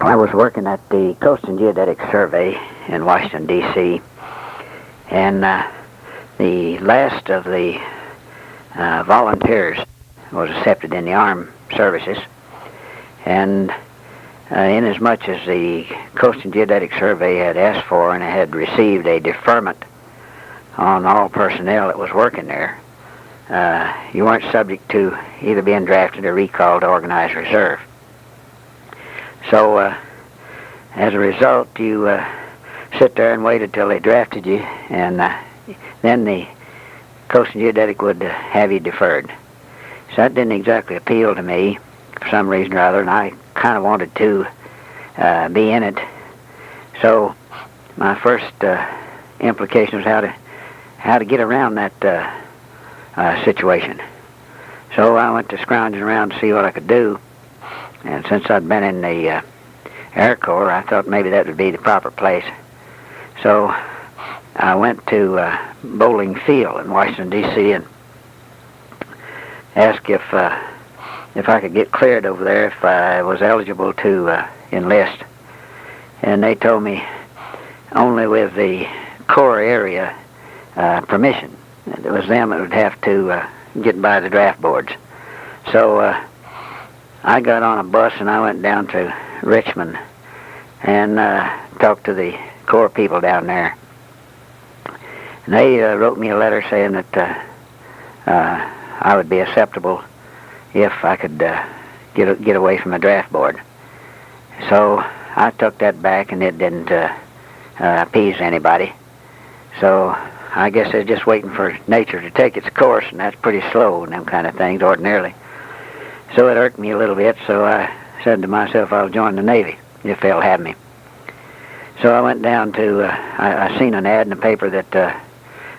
I was working at the Coast and Geodetic Survey in Washington, D.C., and the last of the volunteers was accepted in the armed services, and inasmuch as the Coast and Geodetic Survey had asked for and had received a deferment on all personnel that was working there, you weren't subject to either being drafted or recalled to organized reserve. So, as a result, you sit there and wait until they drafted you, and then the Coast and Geodetic would have you deferred. So that didn't exactly appeal to me for some reason or other, and I kind of wanted to be in it. So my first implication was how to get around that situation. So I went to scrounging around to see what I could do, and since I'd been in the Air Corps, I thought maybe that would be the proper place. So I went to Bowling Field in Washington, D.C., and asked if I could get cleared over there if I was eligible to enlist. And they told me only with the Corps area permission. It was them that would have to get by the draft boards. So I got on a bus and I went down to Richmond and talked to the Corps people down there. And they wrote me a letter saying that I would be acceptable if I could get away from the draft board. So I took that back, and it didn't appease anybody. So I guess they're just waiting for nature to take its course, and that's pretty slow and them kind of things ordinarily. So it irked me a little bit, so I said to myself I'll join the Navy if they'll have me. So I went down to, I seen an ad in the paper that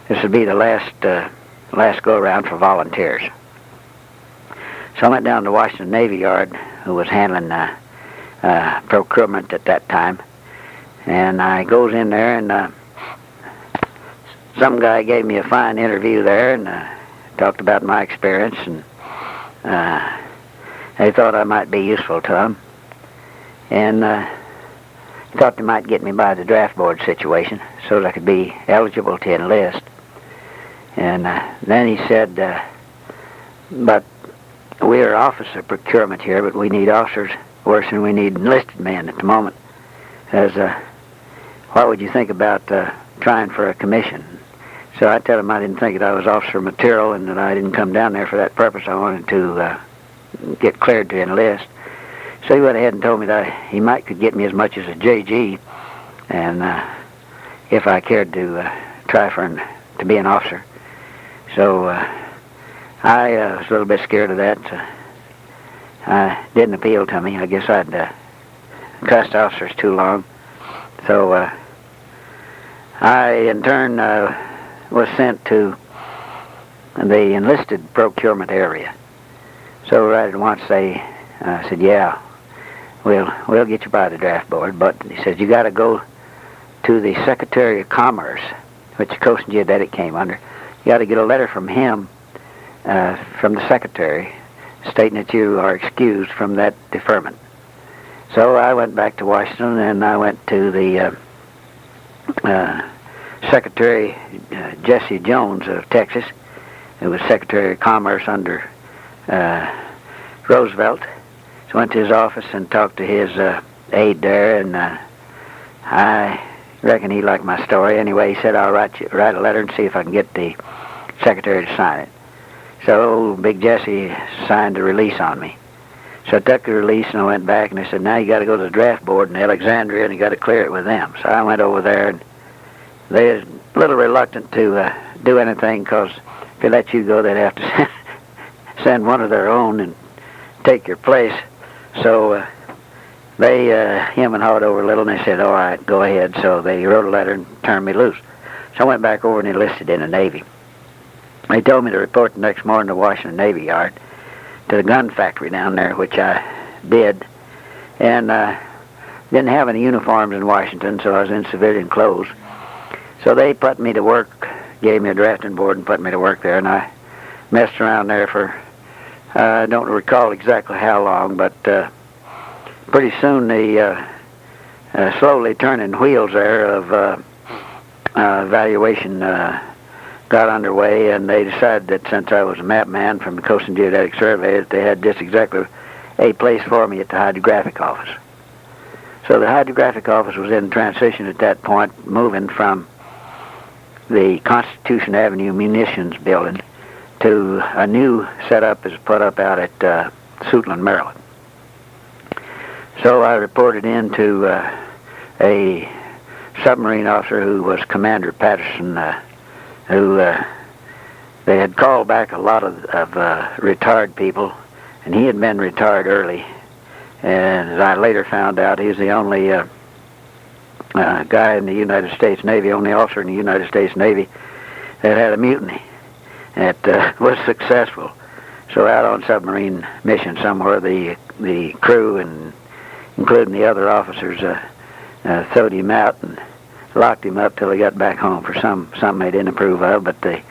this would be the last go-around for volunteers. So I went down to Washington Navy Yard, who was handling procurement at that time, and I goes in there, and some guy gave me a fine interview there, and talked about my experience, and they thought I might be useful to them, and thought they might get me by the draft board situation so that I could be eligible to enlist. And then he said, but we're Office of Procurement here, but we need officers worse than we need enlisted men at the moment. Says, what would you think about trying for a commission? So I told him I didn't think that I was officer material and that I didn't come down there for that purpose. I wanted to get cleared to enlist. So he went ahead and told me that he could get me as much as a JG, and if I cared to try to be an officer. So I was a little bit scared of that. Didn't appeal to me. I guess I'd cussed officers too long. So I, in turn, was sent to the enlisted procurement area. So right at once they said, yeah, we'll get you by the draft board, but he says you got to go to the Secretary of Commerce, which the Coast and Geodetic came under. You got to get a letter from him, from the Secretary, stating that you are excused from that deferment. So I went back to Washington, and I went to the Secretary Jesse Jones of Texas, who was Secretary of Commerce under Roosevelt. So I went to his office and talked to his aide there, and I reckon he liked my story. Anyway, he said I'll write a letter and see if I can get the secretary to sign it. So Big Jesse signed the release on me. So I took the release and I went back, and they said, now you got to go to the draft board in Alexandria and you got to clear it with them. So I went over there, and they was a little reluctant to do anything, because if they let you go, they'd have to send one of their own and take your place. So they him and hawed over a little, and they said, all right, go ahead. So they wrote a letter and turned me loose. So I went back over and enlisted in the Navy. They told me to report the next morning to Washington Navy Yard, to the gun factory down there, which I did. And didn't have any uniforms in Washington, so I was in civilian clothes. So they put me to work, gave me a drafting board and put me to work there, and I messed around there for, I don't recall exactly how long, but pretty soon the slowly turning wheels there of evaluation got underway, and they decided that since I was a map man from the Coast and Geodetic Survey, that they had just exactly a place for me at the Hydrographic Office. So the Hydrographic Office was in transition at that point, moving from the Constitution Avenue Munitions Building to a new setup is put up out at Suitland, Maryland. So I reported in to a submarine officer who was Commander Patterson, who they had called back a lot of retired people, and he had been retired early. And as I later found out, he was the only guy in the United States Navy, only officer in the United States Navy that had a mutiny that was successful. So out on submarine mission somewhere, the crew, and including the other officers, throwed him out and locked him up till he got back home for something they didn't approve of, but the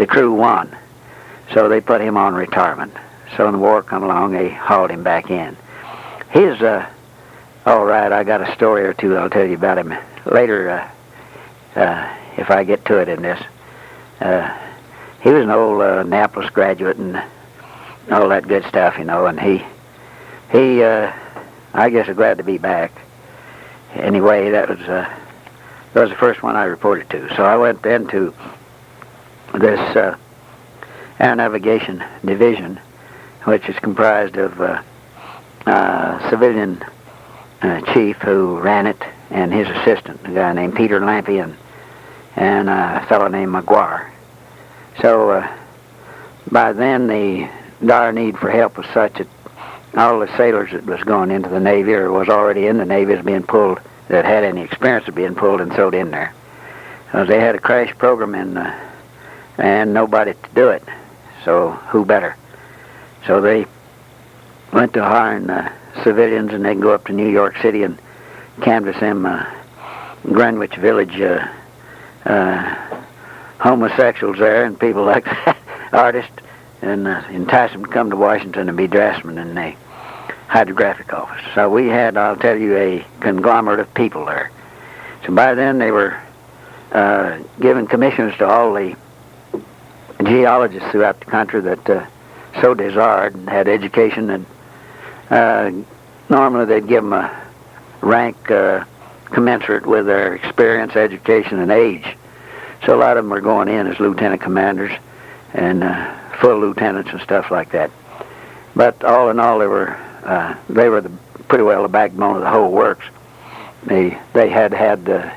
crew won. So they put him on retirement. So when the war come along, they hauled him back in. He's, all right, I got a story or two I'll tell you about him later, if I get to it in this. He was an old Annapolis graduate and all that good stuff, you know, and he I guess is glad to be back. Anyway, that was the first one I reported to. So I went then to this Air Navigation Division, which is comprised of civilian chief who ran it, and his assistant, a guy named Peter Lampion, and a fellow named McGuire. So by then the dire need for help was such that all the sailors that was going into the Navy or was already in the Navy was being pulled, that had any experience of being pulled and thrown in there. They had a crash program and nobody to do it, so who better? So they went to hiring civilians, and they'd go up to New York City and canvass them Greenwich Village homosexuals there and people like that, artists, and entice them to come to Washington and be draftsmen in the Hydrographic Office. So we had, I'll tell you, a conglomerate of people there. So by then they were giving commissions to all the geologists throughout the country that so desired and had education, and normally they'd give them a rank commensurate with their experience, education, and age. So a lot of them were going in as lieutenant commanders and full lieutenants and stuff like that. But all in all, they were pretty well the backbone of the whole works. They had the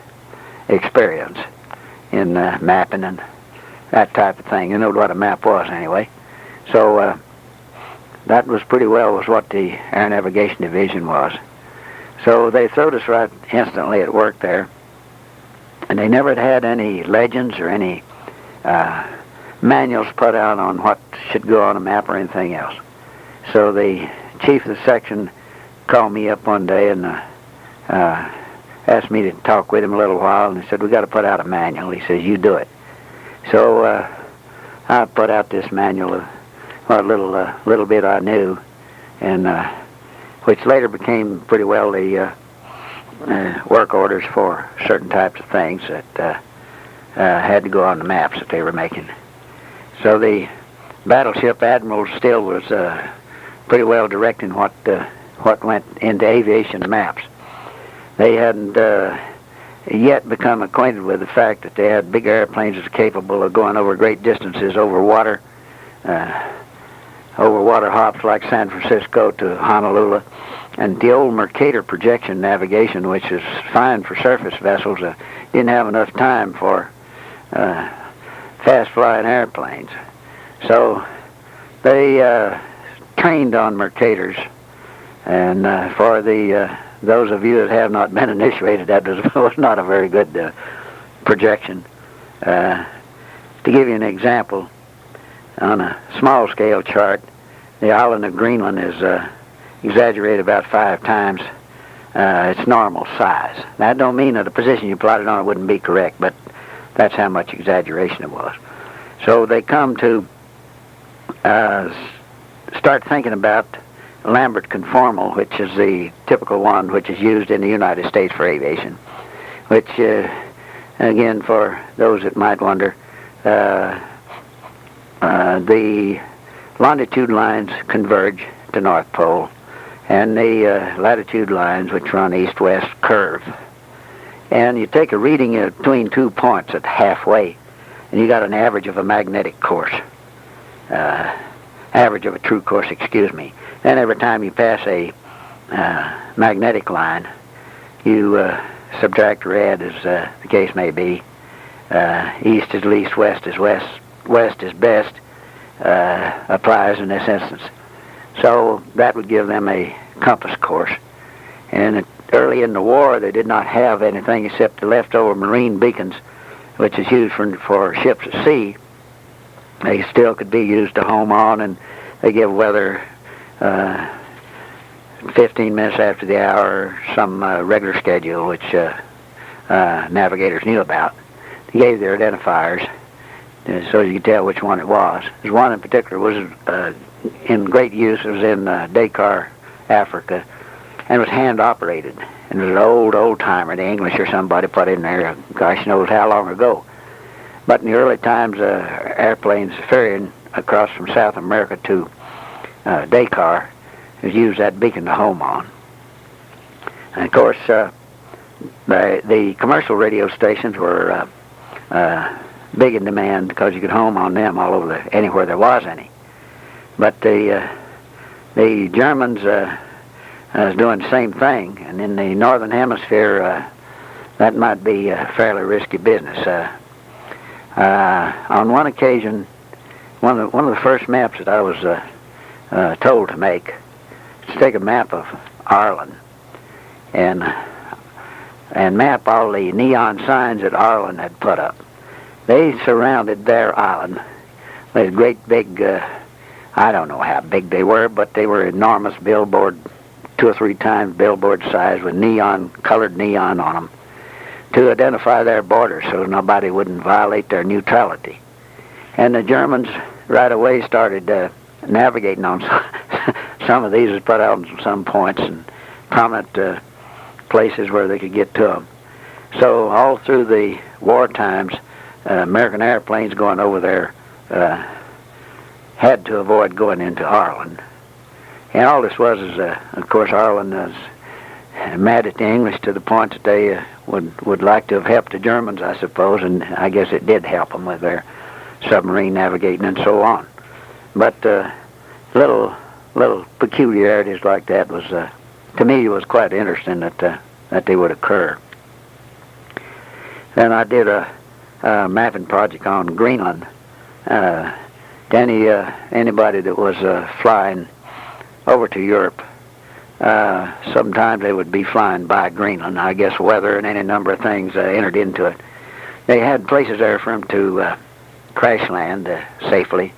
experience in mapping and that type of thing. You know what a map was anyway. So that was pretty well was what the Air Navigation Division was. So they throwed us right instantly at work there. And they never had any legends or any manuals put out on what should go on a map or anything else. So the chief of the section called me up one day and asked me to talk with him a little while, and he said, "We got to put out a manual." He says, "You do it." So I put out this manual of what little bit I knew, and which later became pretty well the work orders for certain types of things that had to go on the maps that they were making. So the battleship admiral still was pretty well directing what went into aviation maps. They hadn't yet become acquainted with the fact that they had big airplanes that are capable of going over great distances over water hops like San Francisco to Honolulu. And the old Mercator projection navigation, which is fine for surface vessels, didn't have enough time for fast-flying airplanes. So they trained on Mercators. And for those of you that have not been initiated, that was not a very good projection. To give you an example, on a small-scale chart, the island of Greenland is exaggerated about 5 times its normal size. Now, that don't mean that the position you plotted on it wouldn't be correct, but that's how much exaggeration it was. So they come to start thinking about Lambert conformal, which is the typical one which is used in the United States for aviation, which, again, for those that might wonder, the longitude lines converge to North Pole, and the latitude lines, which run east-west, curve. And you take a reading between 2 points at halfway, and you got an average of a magnetic course. Average of a true course, excuse me. Then every time you pass a magnetic line, you subtract or add, as the case may be. East is least, west is west, west is best, applies in this instance. So that would give them a compass course. And early in the war, they did not have anything except the leftover marine beacons, which is used for ships at sea. They still could be used to home on, and they give weather 15 minutes after the hour, some regular schedule, which navigators knew about. They gave their identifiers so you could tell which one it was. There's one in particular was in great use. It was in Dakar, Africa, and was hand-operated. And it was an old-timer, the English or somebody put in there, gosh knows how long ago. But in the early times, airplanes ferrying across from South America to Dakar used that beacon to home on. And of course, the commercial radio stations were big in demand because you could home on them all over anywhere there was any. But the Germans was doing the same thing, and in the northern hemisphere, that might be a fairly risky business. On one occasion, one of the first maps that I was told to make is to take a map of Ireland and map all the neon signs that Ireland had put up. They surrounded their island with great big, I don't know how big they were, but they were enormous billboard, 2 or 3 times billboard size with neon, colored neon on them, to identify their borders so nobody wouldn't violate their neutrality. And the Germans right away started navigating on some of these, was put out on some points and prominent places where they could get to them. So all through the war times, American airplanes going over there had to avoid going into Ireland. And all this was is, of course, Ireland was mad at the English to the point that they would like to have helped the Germans, I suppose, and I guess it did help them with their submarine navigating and so on. But little peculiarities like that was, to me, was quite interesting that they would occur. Then I did a mapping project on Greenland. Anybody that was flying over to Europe, sometimes they would be flying by Greenland. I guess weather and any number of things entered into it. They had places there for them to crash land safely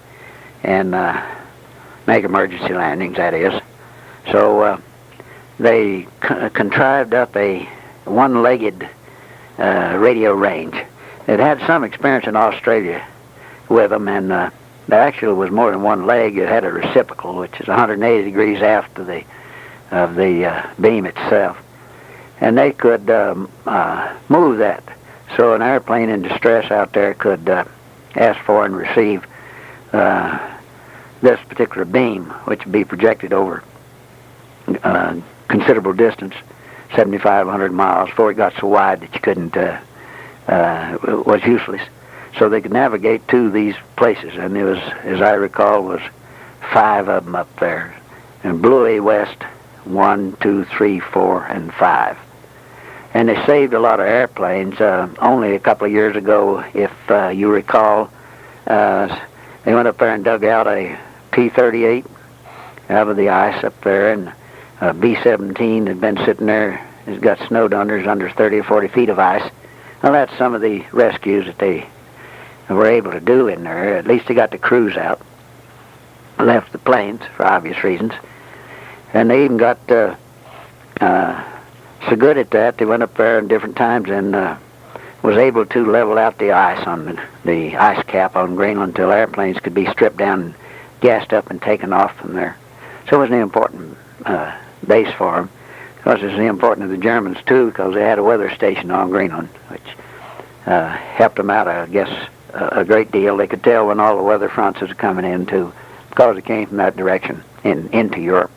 and make emergency landings, that is. So they contrived up a one-legged radio range. It had some experience in Australia with them, and there actually was more than one leg. It had a reciprocal, which is 180 degrees aft of the beam itself, and they could move that so an airplane in distress out there could ask for and receive this particular beam, which would be projected over considerable distance, 7,500 miles, before it got so wide that you couldn't, was useless. So they could navigate to these places, and there was, as I recall, was 5 of them up there. And WWII West, 1, 2, 3, 4, and 5. And they saved a lot of airplanes. Only a couple of years ago, if you recall, they went up there and dug out a P-38 out of the ice up there, and a B-17 had been sitting there. It's got snowed under, it's under 30 or 40 feet of ice. Well, that's some of the rescues that they were able to do in there. At least they got the crews out, left the planes for obvious reasons. And they even got so good at that, they went up there in different times and was able to level out the ice on the ice cap on Greenland until airplanes could be stripped down, gassed up, and taken off from there. So it was an important base for them. Because it was important to the Germans, too, because they had a weather station on Greenland, which helped them out, I guess, a great deal. They could tell when all the weather fronts was coming in, too, because it came from that direction into Europe.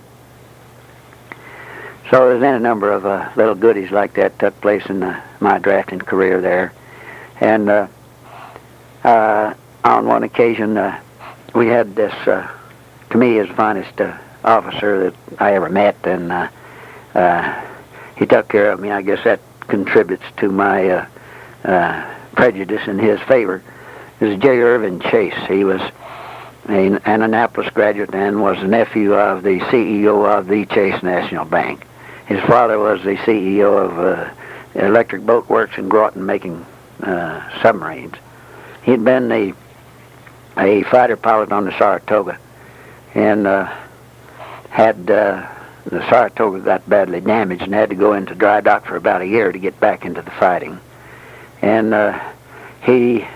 So there's been a number of little goodies like that took place in my drafting career there. And on one occasion, we had this, to me, his finest officer that I ever met, and he took care of me. I guess that contributes to my prejudice in his favor. It was J. Irvin Chase. He was an Annapolis graduate and was the nephew of the CEO of the Chase National Bank. His father was the CEO of Electric Boat Works in Groton, making submarines. He'd been a fighter pilot on the Saratoga, and had the Saratoga got badly damaged and had to go into dry dock for about a year to get back into the fighting. And he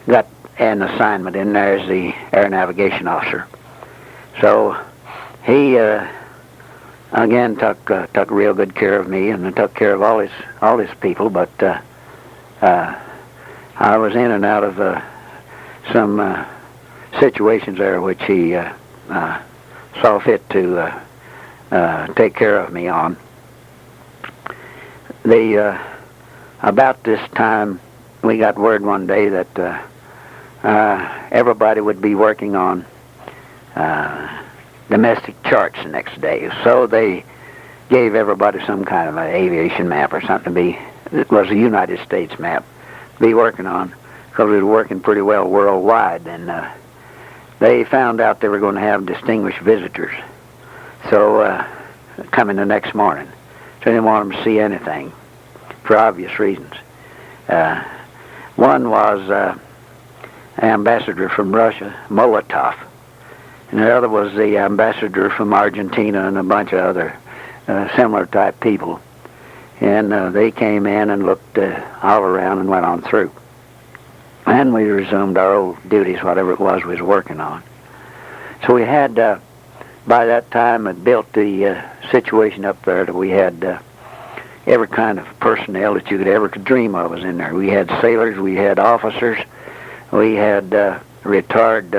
got an assignment in there as the air navigation officer. So he again took real good care of me, and took care of all his people. But I was in and out of some situations there which he saw fit to take care of me on. About this time, we got word one day that everybody would be working on domestic charts the next day. So they gave everybody some kind of an aviation map or something to be, it was a United States map, to be working on, because we were working pretty well worldwide. And they found out they were going to have distinguished visitors. So coming the next morning. So they didn't want them to see anything, for obvious reasons. One was an ambassador from Russia, Molotov, and the other was the ambassador from Argentina and a bunch of other similar type people. And they came in and looked all around and went on through. And we resumed our old duties, whatever it was we was working on. So we had, by that time, it built the situation up there that we had every kind of personnel that you could dream of was in there. We had sailors, we had officers, we had retired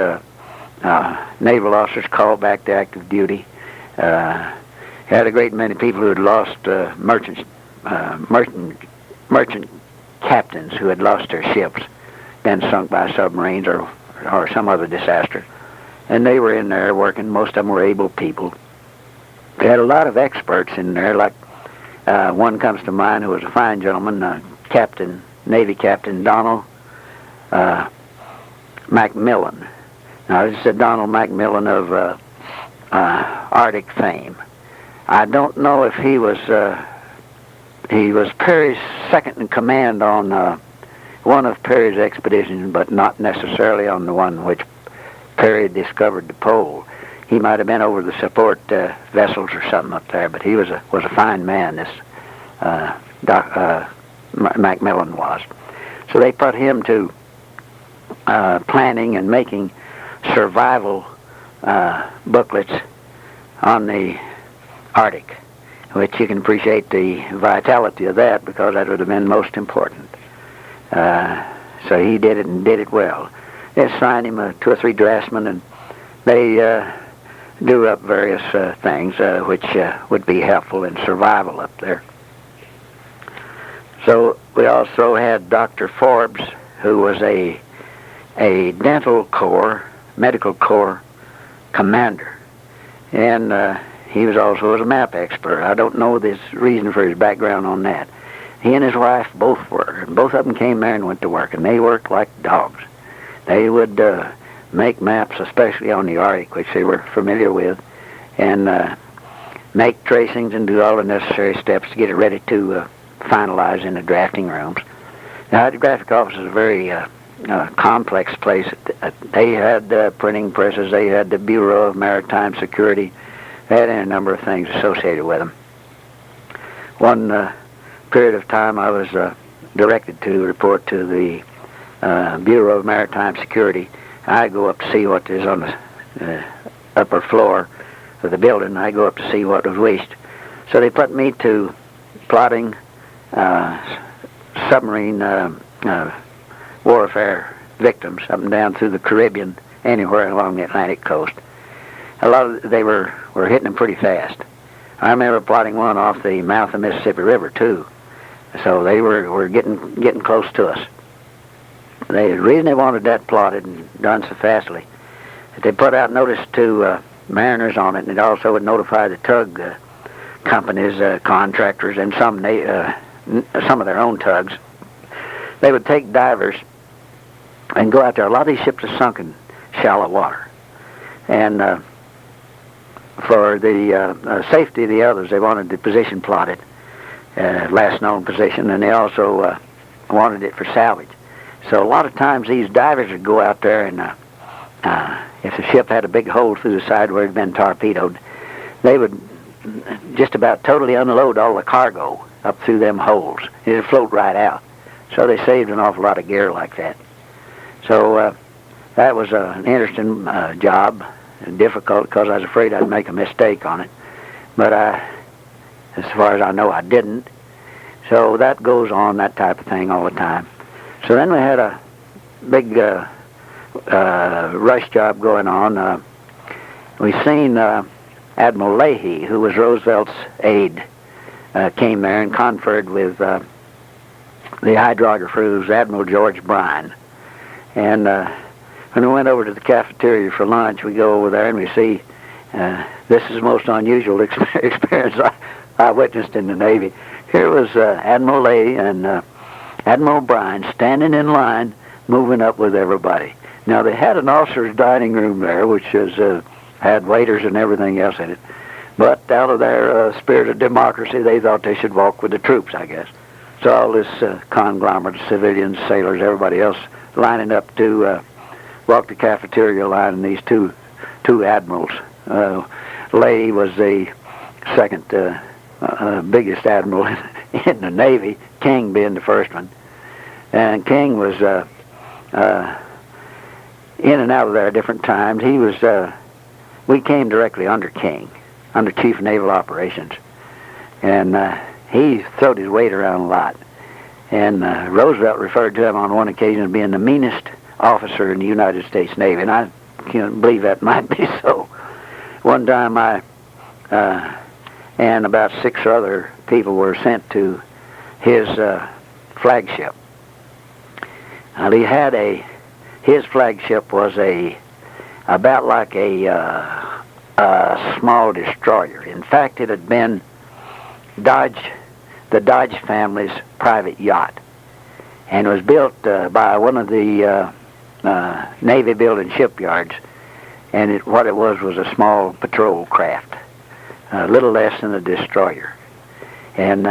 naval officers called back to active duty. Had a great many people who had lost merchant captains who had lost their ships, been sunk by submarines or some other disaster. And they were in there working. Most of them were able people. We had a lot of experts in there, like one comes to mind who was a fine gentleman, Navy Captain Donald Macmillan. Now, this is Donald Macmillan of Artic fame. I don't know if he was Perry's second in command on one of Perry's expeditions, but not necessarily on the one which Perry discovered the pole. He might have been over the support vessels or something up there, but he was a fine man, this Macmillan was. So they put him to planning and making survival booklets on the Arctic, which you can appreciate the vitality of that, because that would have been most important. So he did it, and did it well. They assigned him 2 or 3 draftsmen, and they drew up various things which would be helpful in survival up there. So we also had Dr. Forbes, who was a medical corps commander, and he was also a map expert. I don't know the reason for his background on that. He and his wife both were, and both of them came there and went to work, and they worked like dogs. They would make maps, especially on the Arctic, which they were familiar with, and make tracings and do all the necessary steps to get it ready to finalize in the drafting rooms. Now, the graphic office is a very complex place. They had printing presses, they had the Bureau of Maritime Security, they had a number of things associated with them. One period of time I was directed to report to the Bureau of Maritime Security. I go up to see what is on the upper floor of the building. I go up to see what was wished. So they put me to plotting submarine warfare victims up and down through the Caribbean, anywhere along the Atlantic coast. A lot of they were hitting them pretty fast. I remember plotting one off the mouth of the Mississippi River too. So they were getting close to us. The reason they wanted that plotted and done so fastly, that they put out notice to mariners on it, and it also would notify the tug companies, contractors, and some of their own tugs. They would take divers and go out there. A lot of these ships are sunk in shallow water, and for the safety of the others, they wanted the position plotted, last known position, and they also wanted it for salvage. So a lot of times these divers would go out there, and if the ship had a big hole through the side where it had been torpedoed, they would just about totally unload all the cargo up through them holes. It would float right out. So they saved an awful lot of gear like that. So that was an interesting job, and difficult because I was afraid I'd make a mistake on it. But as far as I know, I didn't. So that goes on, that type of thing, all the time. So then we had a big rush job going on. We seen Admiral Leahy, who was Roosevelt's aide, came there and conferred with the hydrographer, who was Admiral George Bryan. And when we went over to the cafeteria for lunch, we go over there and we see this is the most unusual experience I witnessed in the Navy. Here was Admiral Leahy and Admiral Bryan standing in line, moving up with everybody. Now, they had an officer's dining room there, which had waiters and everything else in it. But out of their spirit of democracy, they thought they should walk with the troops, I guess. So all this conglomerate of civilians, sailors, everybody else lining up to walk the cafeteria line, and these two admirals. Leahy was the second biggest admiral in the Navy, King being the first one. And King was in and out of there at different times. He was, we came directly under King, under Chief of Naval Operations. And he throwed his weight around a lot. And Roosevelt referred to him on one occasion as being the meanest officer in the United States Navy. And I can't believe that might be so. One time I and about 6 other people were sent to his flagship. Now, he had his flagship was about like a small destroyer. In fact, it had been the Dodge family's private yacht, and it was built by one of the Navy building shipyards, and what it was a small patrol craft, a little less than a destroyer. And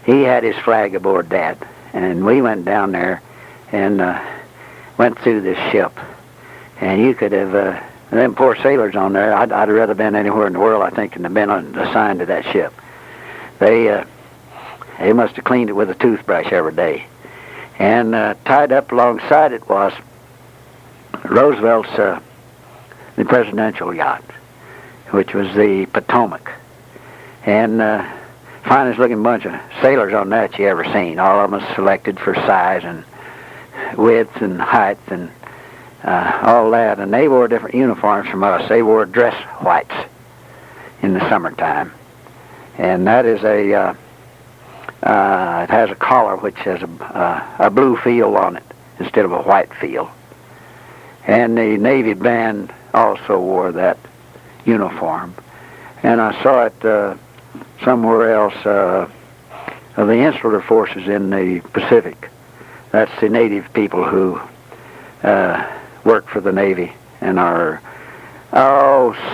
he had his flag aboard that, and we went down there and went through this ship, and you could have them poor sailors on there. I'd have rather been anywhere in the world, I think, than have been assigned to that ship. They must have cleaned it with a toothbrush every day. And tied up alongside it was Roosevelt's the presidential yacht, which was the Potomac. And finest looking bunch of sailors on that you ever seen. All of them selected for size and width and height and all that. And they wore different uniforms from us. They wore dress whites in the summertime. And that is it has a collar which has a blue field on it instead of a white field. And the Navy band also wore that uniform. And I saw it somewhere else of the insular forces in the Pacific. That's the native people who work for the Navy and are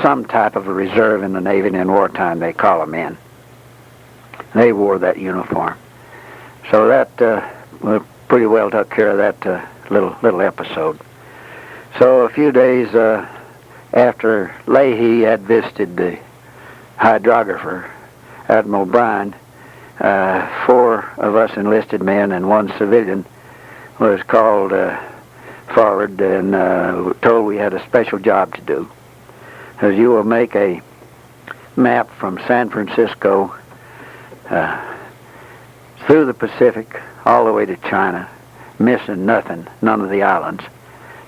some type of a reserve in the Navy, and in wartime they call them in. They wore that uniform. So that we pretty well took care of that little episode. So a few days after Leahy had visited the hydrographer, Admiral Bryan, 4 of us enlisted men and 1 civilian was called forward and told we had a special job to do. As you will make a map from San Francisco through the Pacific all the way to China, missing nothing, none of the islands.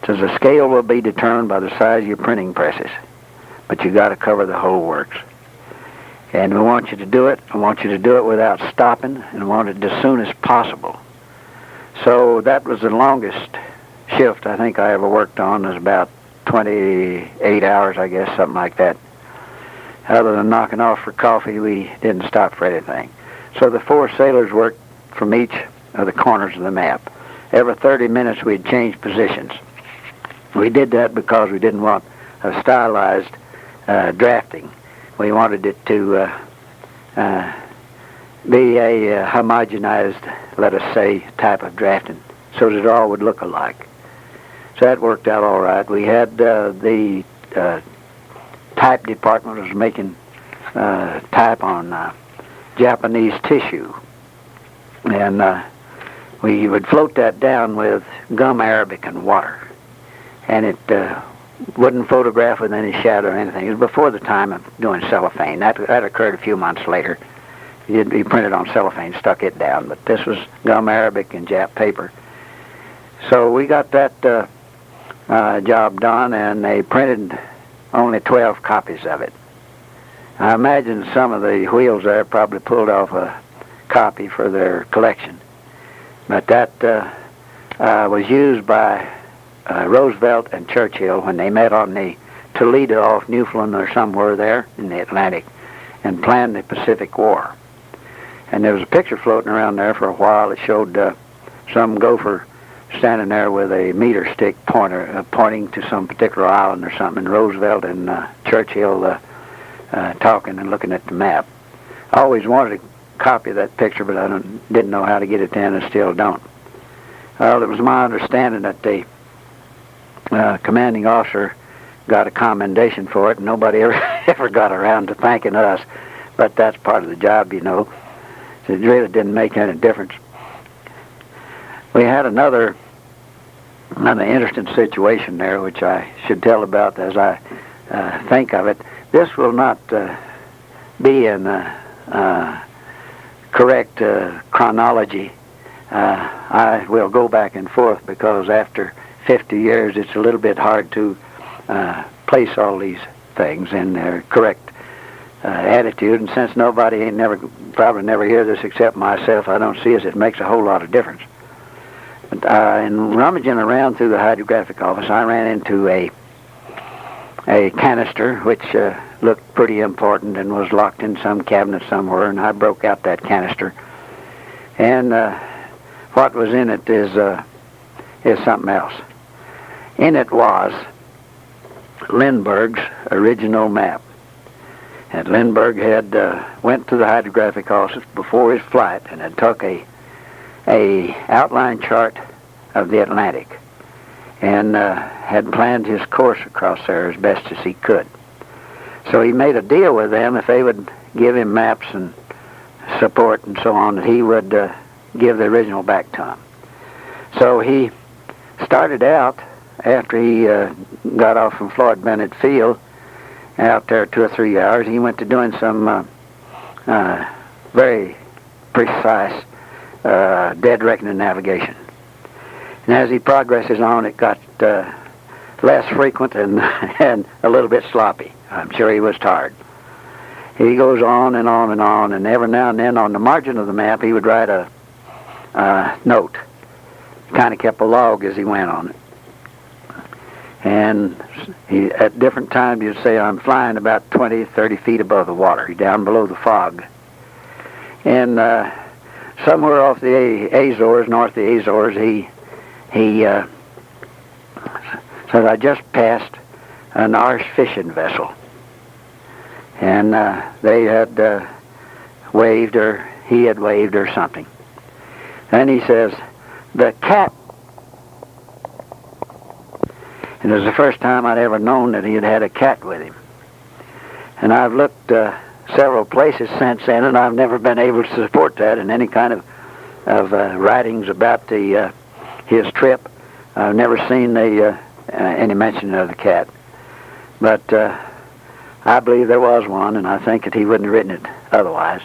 Says the scale will be determined by the size of your printing presses, but you got to cover the whole works. And we want you to do it. I want you to do it without stopping, and I want it as soon as possible. So that was the longest shift I think I ever worked on. It was about 28 hours, I guess, something like that. Other than knocking off for coffee, we didn't stop for anything. So the 4 sailors worked from each of the corners of the map. Every 30 minutes we'd change positions. We did that because we didn't want a stylized drafting. We wanted it to be a homogenized, let us say, type of drafting, so that it all would look alike. So that worked out all right. We had the type department was making type on Japanese tissue, and we would float that down with gum arabic and water, and it wouldn't photograph with any shadow or anything. It was before the time of doing cellophane. That occurred a few months later. He printed on cellophane, stuck it down, but this was gum arabic and Jap paper. So we got that job done, and they printed only 12 copies of it. I imagine some of the wheels there probably pulled off a copy for their collection. But that was used by Roosevelt and Churchill when they met on the Toledo off Newfoundland or somewhere there in the Atlantic and planned the Pacific War. And there was a picture floating around there for a while that showed some gopher standing there with a meter stick pointer pointing to some particular island or something, and Roosevelt and Churchill talking and looking at the map. I always wanted a copy of that picture, but I didn't know how to get it in and still don't. Well, it was my understanding that the commanding officer got a commendation for it, and nobody ever got around to thanking us, but that's part of the job, you know. So it really didn't make any difference. We had another interesting situation there, which I should tell about as I think of it. This will not be in correct chronology. I will go back and forth because after 50 years it's a little bit hard to place all these things in their correct attitude, and since nobody probably never hear this except myself, I don't see as it makes a whole lot of difference. But in rummaging around through the hydrographic office, I ran into a canister which looked pretty important and was locked in some cabinet somewhere, and I broke out that canister. And what was in it is something else. In it was Limburg's original map. And Limburg had went to the hydrographic office before his flight and had took a outline chart of the Atlantic and had planned his course across there as best as he could. So he made a deal with them if they would give him maps and support and so on, that he would give the original back to him. So he started out after he got off from Floyd Bennett Field. Out there 2 or 3 hours, he went to doing some very precise dead reckoning navigation. And as he progresses on, it got less frequent and a little bit sloppy. I'm sure he was tired. He goes on and on and on, and every now and then on the margin of the map, he would write a note. Kind of kept a log as he went on it. And at different times, you'd say, I'm flying about 20, 30 feet above the water, down below the fog. And somewhere off the Azores, north of the Azores, he said, I just passed an Irish fishing vessel. And they had waved, or he had waved, or something. And he says, the cat. And it was the first time I'd ever known that he had had a cat with him. And I've looked several places since then, and I've never been able to support that in any kind of writings about his trip. I've never seen any mention of the cat. But I believe there was one, and I think that he wouldn't have written it otherwise.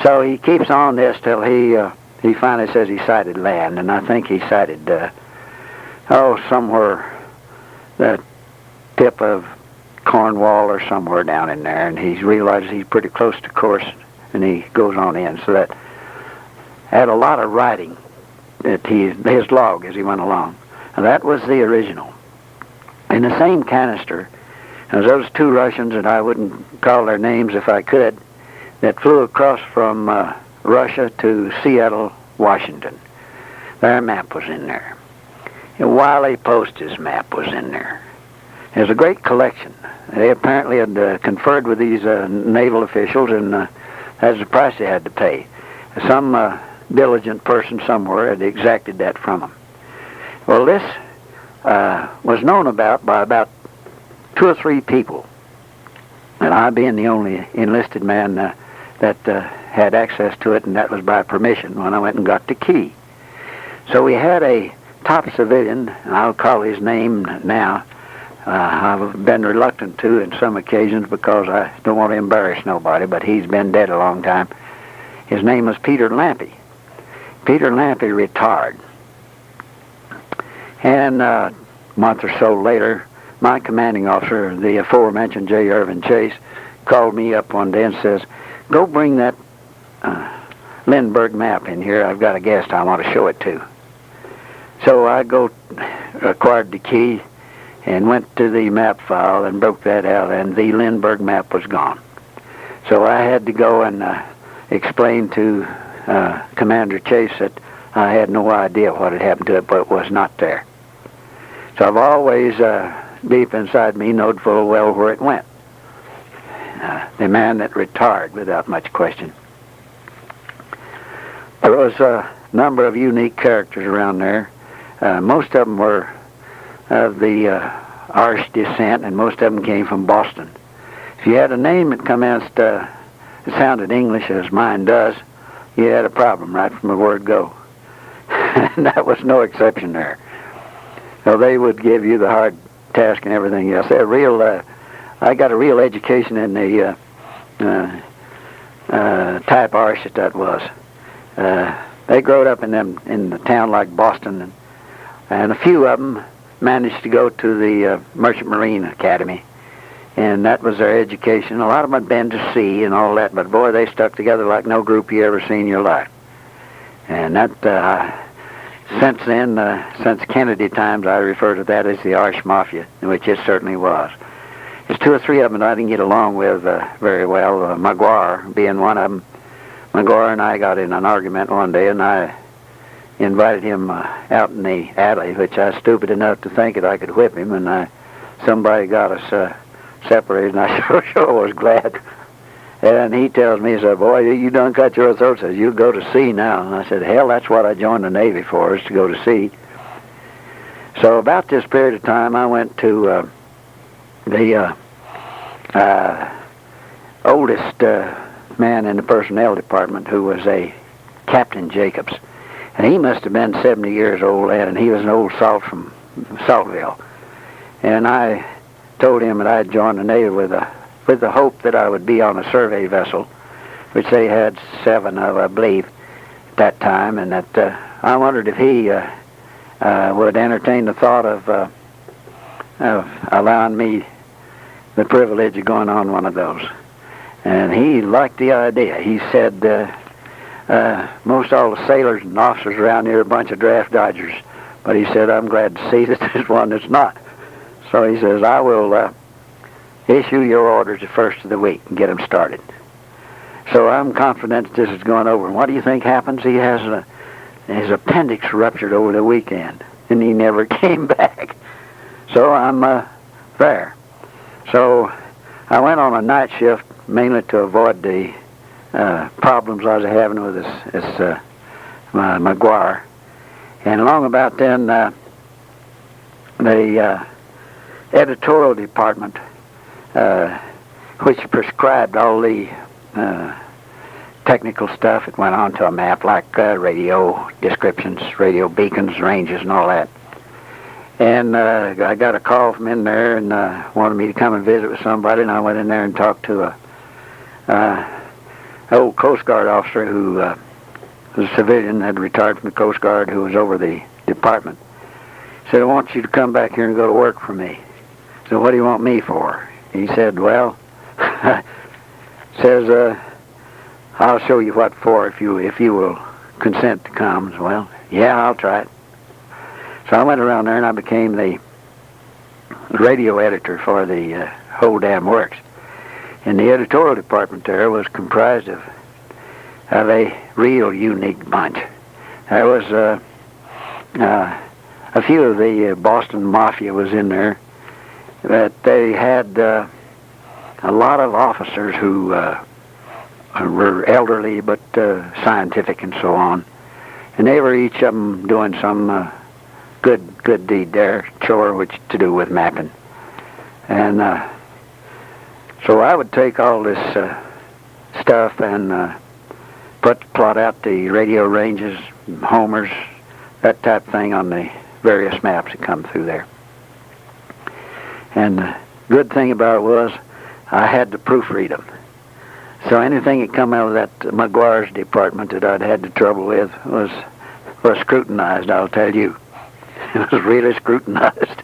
So he keeps on this till he finally says he sighted land, and I think he sighted, somewhere the tip of Cornwall or somewhere down in there, and he realizes he's pretty close to course, and he goes on in. So that had a lot of writing, that his log as he went along. And that was the original. In the same canister, there's those two Russians, and I wouldn't call their names if I could, that flew across from Russia to Seattle, Washington. Their map was in there. And Wiley Post's map was in there. There's a great collection. They apparently had conferred with these naval officials, and that's the price they had to pay. Some diligent person somewhere had exacted that from them. Well, this was known about by about 2 or 3 people, and I being the only enlisted man that had access to it, and that was by permission when I went and got the key. So we had a top civilian, and I'll call his name now. I've been reluctant to in some occasions because I don't want to embarrass nobody, but he's been dead a long time. His name was Peter Lampe. Peter Lampe retired. And a month or so later, my commanding officer, the aforementioned J. Irvin Chase, called me up one day and says, "Go bring that Limburg map in here. I've got a guest I want to show it to." So I acquired the key and went to the map file and broke that out, and the Limburg map was gone. So I had to go and explain to Commander Chase that I had no idea what had happened to it, but it was not there. So I've always, deep inside me, knowed full well where it went. The man that retired without much question. There was a number of unique characters around there. Most of them were of the Irish descent, and most of them came from Boston. If you had a name that commenced, it sounded English as mine does, you had a problem right from the word go. And that was no exception there. So they would give you the hard task and everything else. They're real. I got a real education in the type Irish that was. They growed up in the town like Boston, and a few of them managed to go to the Merchant Marine Academy, and that was their education. A lot of them had been to sea and all that, but boy, they stuck together like no group you ever seen in your life. And that, since then, since Kennedy times, I refer to that as the Irish Mafia, which it certainly was. There's 2 or 3 of them that I didn't get along with very well, Maguire being one of them. Maguire and I got in an argument one day, and I invited him out in the alley, which I was stupid enough to think that I could whip him, and somebody got us separated, and I sure was glad. And he tells me, he said, "Boy, you done cut your throat." Says, "You go to sea now." And I said, "Hell, that's what I joined the Navy for, is to go to sea." So about this period of time, I went to the oldest man in the personnel department, who was a Captain Jacobs. And he must have been 70 years old then, and he was an old salt from Saltville. And I told him that I had joined the Navy with the hope that I would be on a survey vessel, which they had 7 of, I believe, at that time, and that I wondered if he would entertain the thought of allowing me the privilege of going on one of those. And he liked the idea. He said, most all the sailors and officers around here are a bunch of draft dodgers, but he said, "I'm glad to see that there's one that's not." So he says, "I will issue your orders the first of the week and get them started." So I'm confident that this is going over. And what do you think happens? He has his appendix ruptured over the weekend, and he never came back. So I'm there. So I went on a night shift mainly to avoid the problems I was having with this Maguire. And along about then, the editorial department, which prescribed all the technical stuff that went on to a map, like radio descriptions, radio beacons, ranges, and all that. And I got a call from in there and wanted me to come and visit with somebody, and I went in there and talked to a old Coast Guard officer who was a civilian, had retired from the Coast Guard, who was over the department. He said, I want you to come back here and go to work for me. So what do you want me for? He said, well, says, I'll show you what for if you will consent to come. So, well, yeah, I'll try it. So I went around there and I became the radio editor for the whole damn works. And the editorial department there was comprised of a real unique bunch. There was a few of the Boston Mafia was in there, but they had a lot of officers who were elderly but scientific and so on. And they were each of them doing some good deed there, chore which to do with mapping. And so I would take all this stuff and plot out the radio ranges, homers, that type of thing on the various maps that come through there. And the good thing about it was I had to proofread them. So anything that come out of that McGuire's department that I'd had the trouble with was scrutinized, I'll tell you. It was really scrutinized.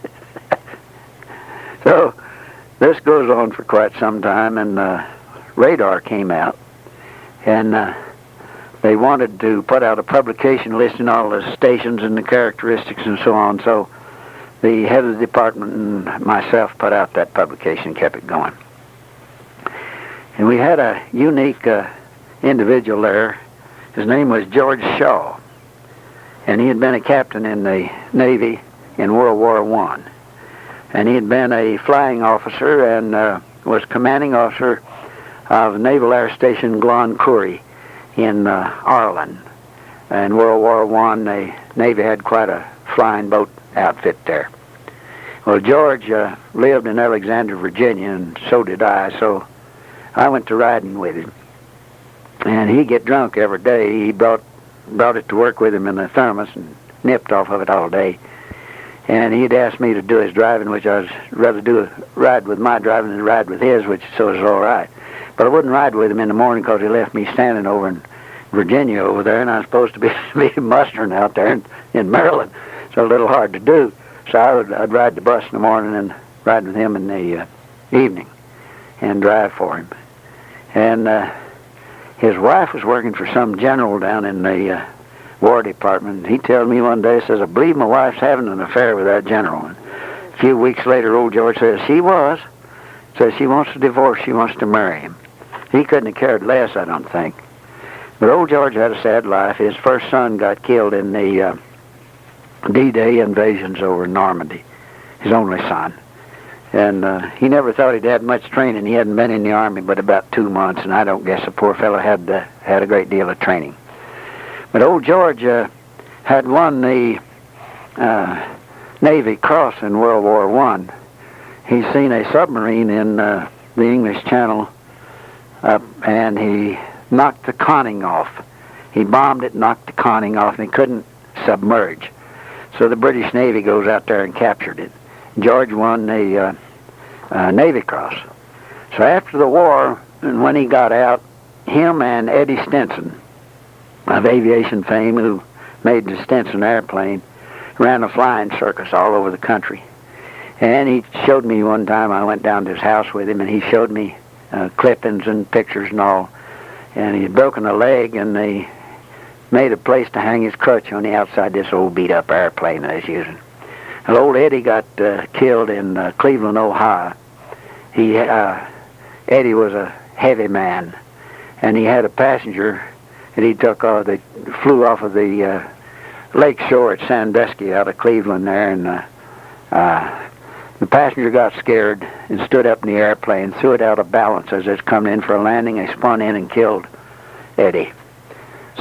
So this goes on for quite some time, and radar came out, and they wanted to put out a publication listing all the stations and the characteristics and so on. So the head of the department and myself put out that publication, kept it going. And we had a unique individual there. His name was George Shaw, and he had been a captain in the Navy in World War I. And he had been a flying officer and was commanding officer of Naval Air Station Glencory in Ireland. In World War I, the Navy had quite a flying boat outfit there. Well, George lived in Alexandria, Virginia, and so did I, so I went to riding with him. And he'd get drunk every day. He brought it to work with him in a thermos and nipped off of it all day. And he'd asked me to do his driving, which I was rather ride with my driving than ride with his, which so is all right. But I wouldn't ride with him in the morning because he left me standing over in Virginia over there, and I was supposed to be mustering out there in Maryland, so a little hard to do. So I'd ride the bus in the morning and ride with him in the evening and drive for him. And his wife was working for some general down in the War Department. He told me one day, says, I believe my wife's having an affair with that general. And a few weeks later, old George says, she was. Says she wants a divorce, she wants to marry him. He couldn't have cared less, I don't think. But old George had a sad life. His first son got killed in the D-Day invasions over Normandy, his only son. And he never thought he'd had much training. He hadn't been in the Army but about 2 months, and I don't guess the poor fellow had a great deal of training. But old George had won the Navy Cross in World War I. He'd seen a submarine in the English Channel up, and he knocked the conning off. He bombed it, knocked the conning off, and he couldn't submerge. So the British Navy goes out there and captured it. George won the Navy Cross. So after the war, and when he got out, him and Eddie Stinson, of aviation fame, who made the Stinson airplane, ran a flying circus all over the country. And he showed me one time, I went down to his house with him, and he showed me clippings and pictures and all. And he had broken a leg, and they made a place to hang his crutch on the outside of this old beat-up airplane that I was using. Well, old Eddie got killed in Cleveland, Ohio. Eddie was a heavy man, and he had a passenger that he took they flew off of the lake shore at Sandusky out of Cleveland there, and the passenger got scared and stood up in the airplane, threw it out of balance as it's coming in for a landing. They spun in and killed Eddie.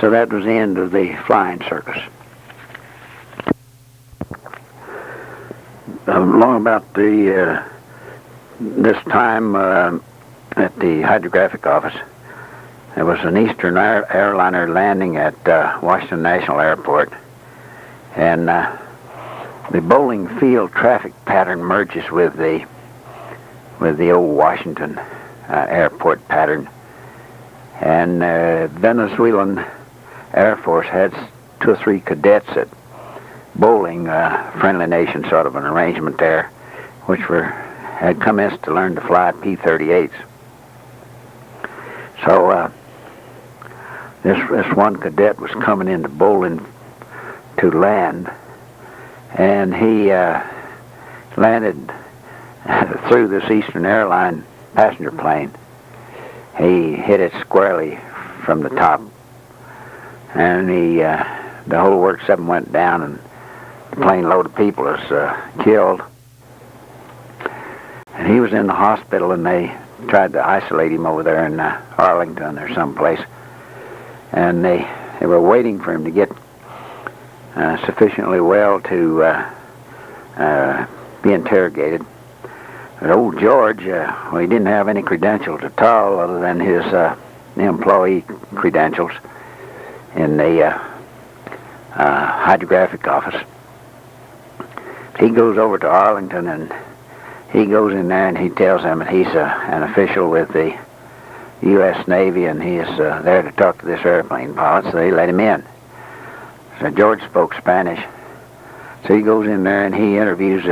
So that was the end of the flying circus. Long about this time at the hydrographic office, there was an Eastern airliner landing at Washington National Airport, and The bowling field traffic pattern merges with the old Washington airport pattern, and Venezuelan Air Force had 2 or 3 cadets at bowling, friendly nation sort of an arrangement there, which had commenced to learn to fly P-38s. So this one cadet was coming into bowling to land, and he landed through this Eastern Airline passenger plane. He hit it squarely from the top, and the whole work 7 went down, and the plane load of people was killed. And he was in the hospital, and they tried to isolate him over there in Arlington or someplace. And they were waiting for him to get sufficiently well to be interrogated. But old George, well, he didn't have any credentials at all other than his employee credentials in the hydrographic office. He goes over to Arlington, and he goes in there and he tells them that he's an official with the U.S. Navy, and he is there to talk to this airplane pilot, so they let him in. So George spoke Spanish. So he goes in there and he interviews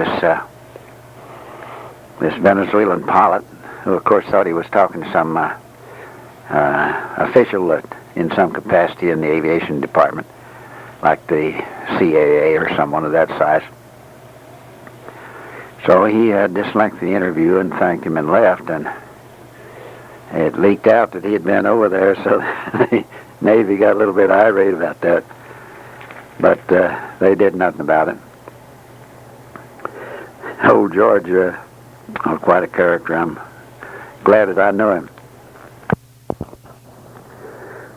this Venezuelan pilot, who of course thought he was talking to some official in some capacity in the aviation department, like the CAA or someone of that size. So he had this lengthy interview and thanked him and left, and it leaked out that he had been over there, so the Navy got a little bit irate about that. But they did nothing about it. Old George, quite a character. I'm glad that I know him.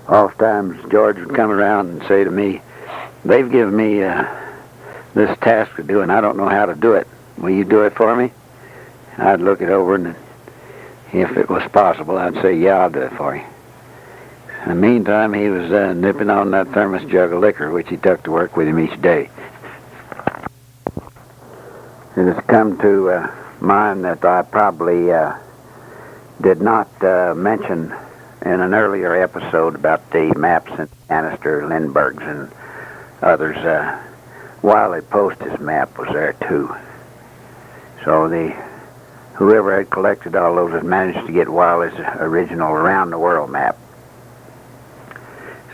Oftentimes George would come around and say to me, "They've given me this task to do, and I don't know how to do it. Will you do it for me?" I'd look it over, and if it was possible, I'd say, "Yeah, I'll do it for you." In the meantime, he was nipping on that thermos jug of liquor, which he took to work with him each day. It has come to mind that I probably did not mention in an earlier episode about the maps in Annister, Limburgs, and others. Wiley Post's map was there too. So whoever had collected all those had managed to get Wiley's original around the world map.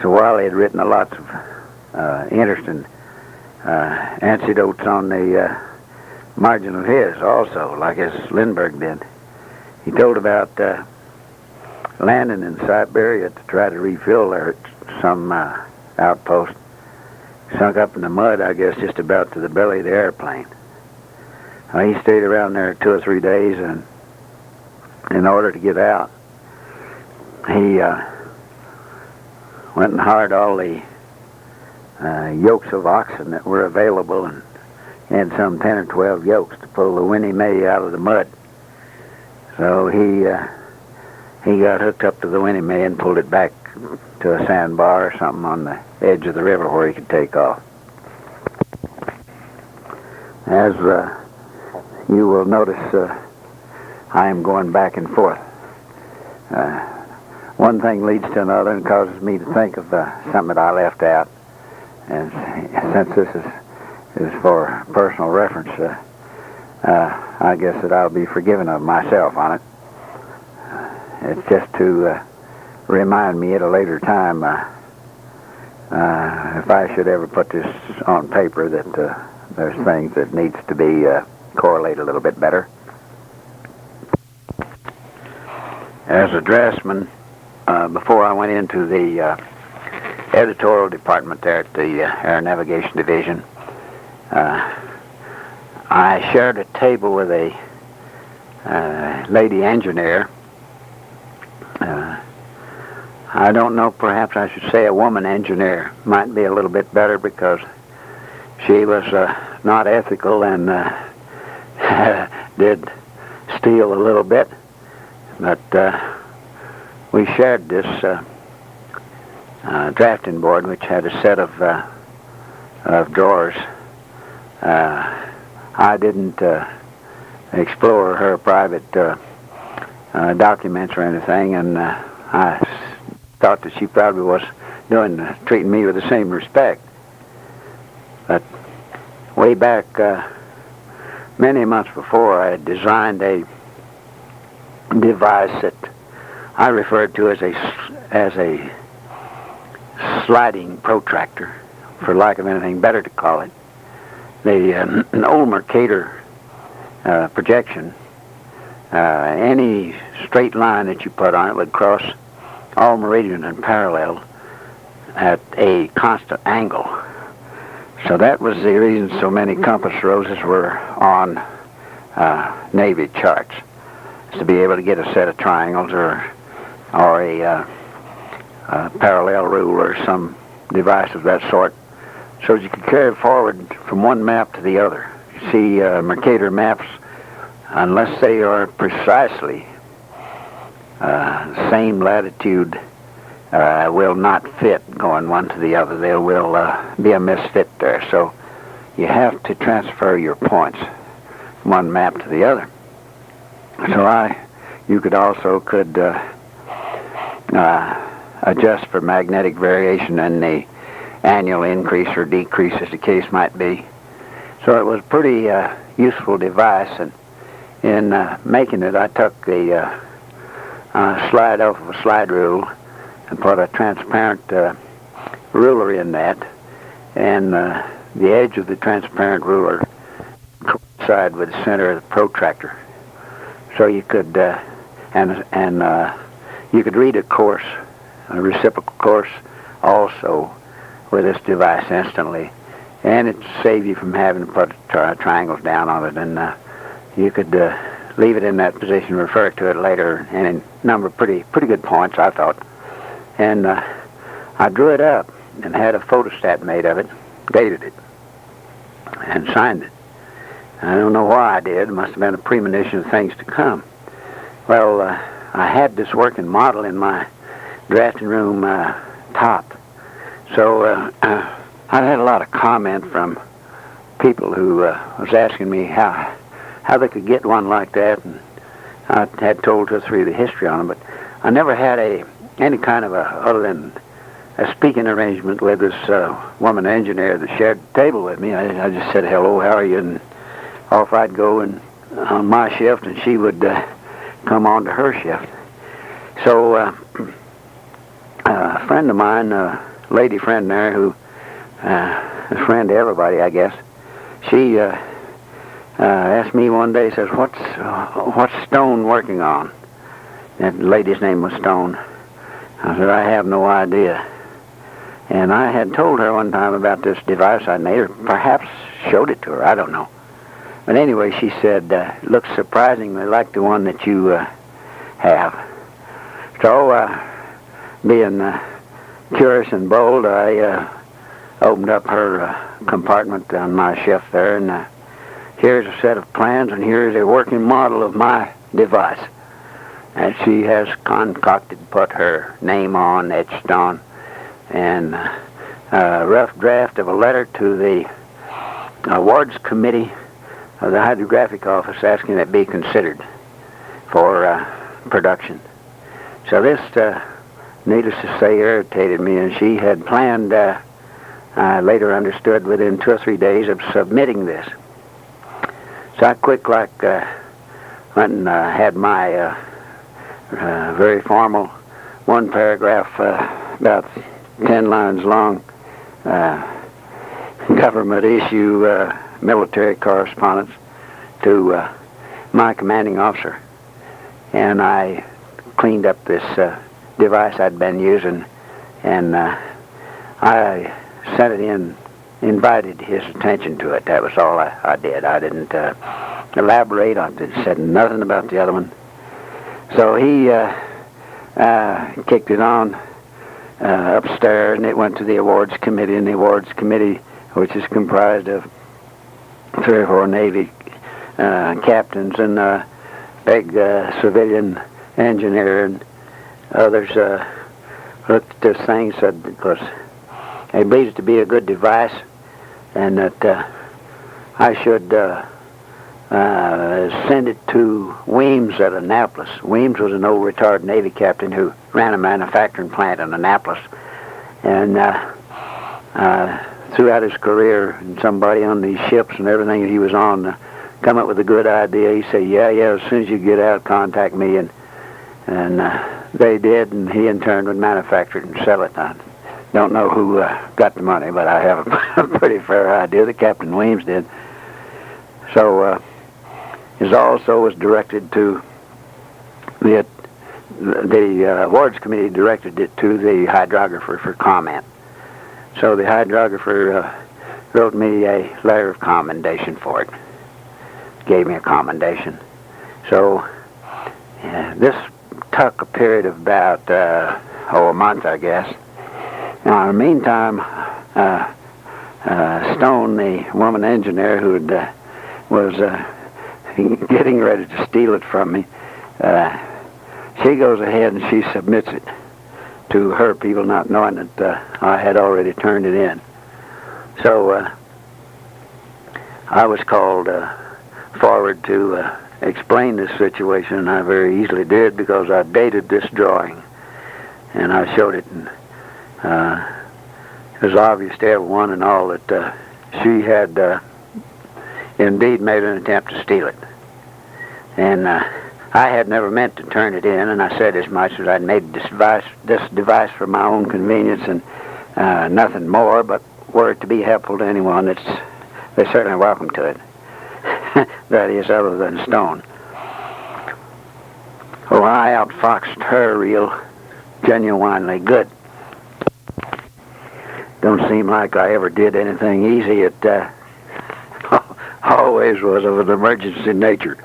So Wiley had written a lot of interesting anecdotes on the margin of his also, like as Limburg did. He told about landing in Siberia to try to refuel there at some outpost, sunk up in the mud, I guess, just about to the belly of the airplane. He stayed around there 2 or 3 days, and in order to get out, he went and hired all the yokes of oxen that were available, and had some 10 or 12 yokes to pull the Winnie Mae out of the mud. So he got hooked up to the Winnie Mae and pulled it back to a sandbar or something on the edge of the river where he could take off. As you will notice, I am going back and forth. One thing leads to another and causes me to think of something that I left out. And since this is for personal reference, I guess that I'll be forgiven of myself on it. It's just to remind me at a later time, if I should ever put this on paper, that there's things that needs to be correlated a little bit better. As a draftsman, before I went into the editorial department there at the Air Navigation Division, I shared a table with a lady engineer. I don't know, perhaps I should say a woman engineer. Might be a little bit better because she was not ethical and did steal a little bit. But we shared this drafting board, which had a set of drawers I didn't explore her private documents or anything, and I thought that she probably was treating me with the same respect. But way back many months before, I had designed a device that I referred to as a sliding protractor, for lack of anything better to call it. An old Mercator projection, any straight line that you put on it would cross all meridian and parallel at a constant angle. So that was the reason so many compass roses were on Navy charts, to be able to get a set of triangles or a parallel rule or some device of that sort, so that you could carry it forward from one map to the other. You see, Mercator maps, unless they are precisely same latitude, will not fit going one to the other. There will be a misfit there. So you have to transfer your points from one map to the other. So you could adjust for magnetic variation and the annual increase or decrease as the case might be. So it was a pretty useful device, and in making it I took the slide off of a slide rule and put a transparent ruler in that, and the edge of the transparent ruler coincided with the center of the protractor. So you could you could read a course, a reciprocal course, also with this device instantly, and it saved you from having to put triangles down on it, and you could leave it in that position, refer to it later, and in a number of pretty good points, I thought. And I drew it up and had a photostat made of it, dated it, and signed it. I don't know why I did. It must have been a premonition of things to come. Well, I had this working model in my drafting room top. So I had a lot of comment from people who was asking me how they could get one like that, and I had told 2 or 3 of the history on them, but I never had any kind of other than a speaking arrangement with this woman engineer that shared the table with me. I just said, "Hello, how are you?" and off I'd go and on my shift, and she would come on to her shift. So a friend of mine, a lady friend there who is a friend to everybody, I guess, she asked me one day, says, what's Stone working on? That lady's name was Stone. I said, I have no idea. And I had told her one time about this device I made, or perhaps showed it to her, I don't know. But anyway, she said, looks surprisingly like the one that you have. So, being curious and bold, I opened up her compartment on my shift there, and here's a set of plans, and here's a working model of my device. And she has concocted, put her name on, etched on, and a rough draft of a letter to the awards committee of the hydrographic office asking it be considered for production. So this, needless to say, irritated me, and she had planned, I later understood, within 2 or 3 days of submitting this. So I quick like went and had my very formal 1 paragraph, about 10 lines long, government issue military correspondence to my commanding officer. And I cleaned up this device I'd been using, and I sent it in, invited his attention to it. That was all I did. I didn't elaborate on it, said nothing about the other one. So he kicked it on upstairs, and it went to the awards committee, and the awards committee, which is comprised of 3 or 4 Navy captains and a big civilian engineer, and others looked at this thing, said, of course, they believed it to be a good device, and that I should send it to Weems at Annapolis. Weems was an old retired Navy captain who ran a manufacturing plant in Annapolis. And throughout his career, and somebody on these ships and everything he was on come up with a good idea. He said, yeah, as soon as you get out, contact me. And they did, and he in turn would manufacture it and sell it. I don't know who got the money, but I have a pretty fair idea that Captain Weems did. So it also was directed to the awards committee directed it to the hydrographer for comment. So the hydrographer wrote me a letter of commendation for it. Gave me a commendation. So this took a period of about a month, I guess. Now, in the meantime, Stone, the woman engineer who was getting ready to steal it from me, she goes ahead and she submits it to her people, not knowing that I had already turned it in. So I was called forward to explain this situation, and I very easily did because I dated this drawing, and I showed it, and it was obvious to everyone and all that she had indeed made an attempt to steal it. And I had never meant to turn it in, and I said as much as I'd made this device for my own convenience and nothing more, but were it to be helpful to anyone, they're certainly welcome to it. That is, other than Stone. Oh, I outfoxed her real genuinely good. Don't seem like I ever did anything easy. It always was of an emergency nature.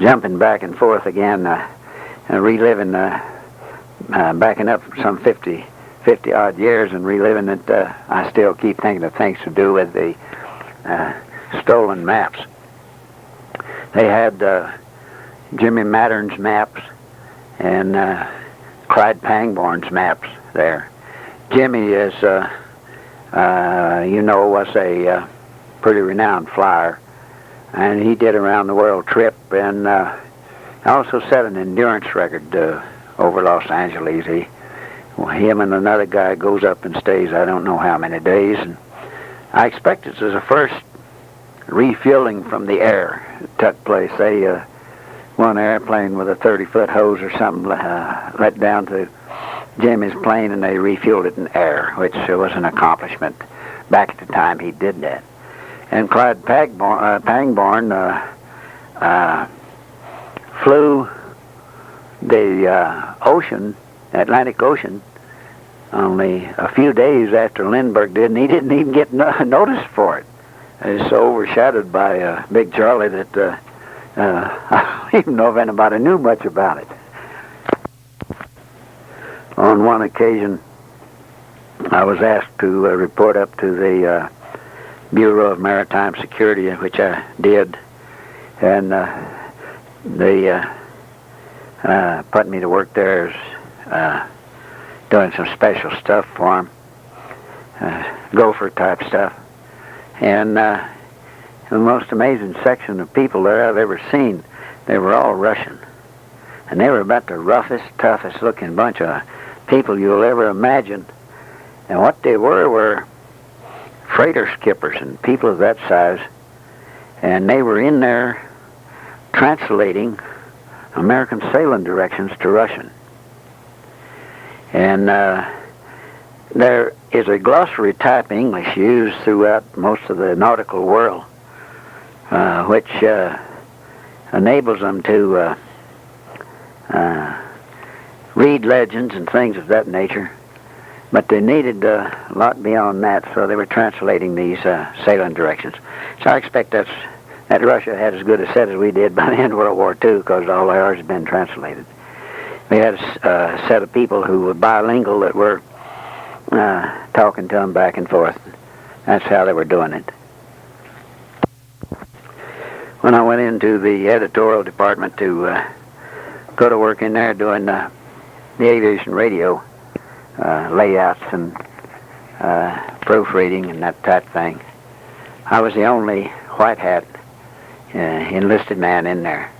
Jumping back and forth again, reliving, backing up some 50 odd years and reliving it, I still keep thinking of things to do with the stolen maps. They had Jimmy Mattern's maps and Clyde Pangborn's maps there. Jimmy is, was a pretty renowned flyer, and he did a round-the-world trip, and also set an endurance record over Los Angeles. Him and another guy goes up and stays I don't know how many days, and I expect this is the first refueling from the air that took place. They one airplane with a 30-foot hose or something let down to Jimmy's plane, and they refueled it in air, which was an accomplishment back at the time he did that. And Clyde Pangborn flew the Atlantic Ocean, only a few days after Limburg did, and he didn't even get noticed for it. He was so overshadowed by Big Charlie that I don't even know if anybody knew much about it. On one occasion, I was asked to report up to the Bureau of Maritime Security, which I did, and they put me to work there doing some special stuff for them, gopher type stuff. And the most amazing section of people there I've ever seen, they were all Russian. And they were about the roughest, toughest looking bunch of people you'll ever imagine. And what they were freighter skippers and people of that size. And they were in there translating American sailing directions to Russian. And there is a glossary type English used throughout most of the nautical world, which enables them to read legends and things of that nature. But they needed a lot beyond that, so they were translating these sailing directions. So I expect that Russia had as good a set as we did by the end of World War II, because all ours had been translated. We had a set of people who were bilingual that were talking to them back and forth. That's how they were doing it. When I went into the editorial department to go to work in there doing the aviation radio layouts and proofreading and that type thing, I was the only white hat enlisted man in there.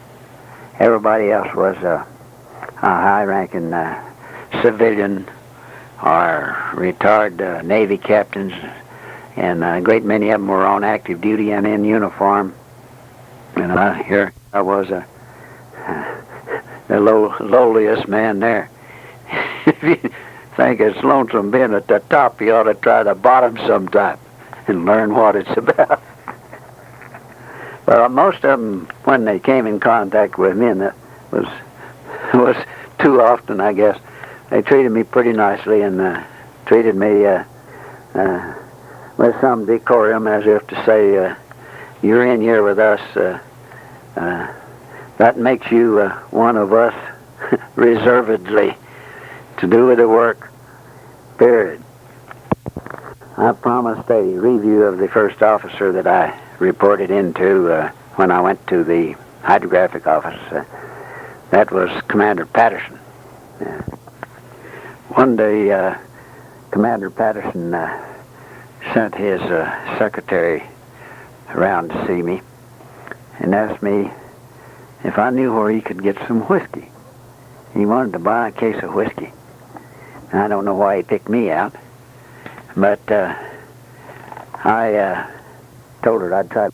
Everybody else was a high-ranking civilian or retired Navy captains, and a great many of them were on active duty and in uniform. And here I was, the lowliest man there. If you think it's lonesome being at the top, you ought to try the bottom sometime and learn what it's about. Well, most of them, when they came in contact with me, and that was too often, I guess, they treated me pretty nicely and treated me with some decorum, as if to say, you're in here with us. That makes you one of us, reservedly, to do the work, period. I promised a review of the first officer that I reported into when I went to the hydrographic office. That was Commander Patterson. One day, Commander Patterson sent his secretary around to see me and asked me if I knew where he could get some whiskey. He wanted to buy a case of whiskey. I don't know why he picked me out, but I told her I'd try.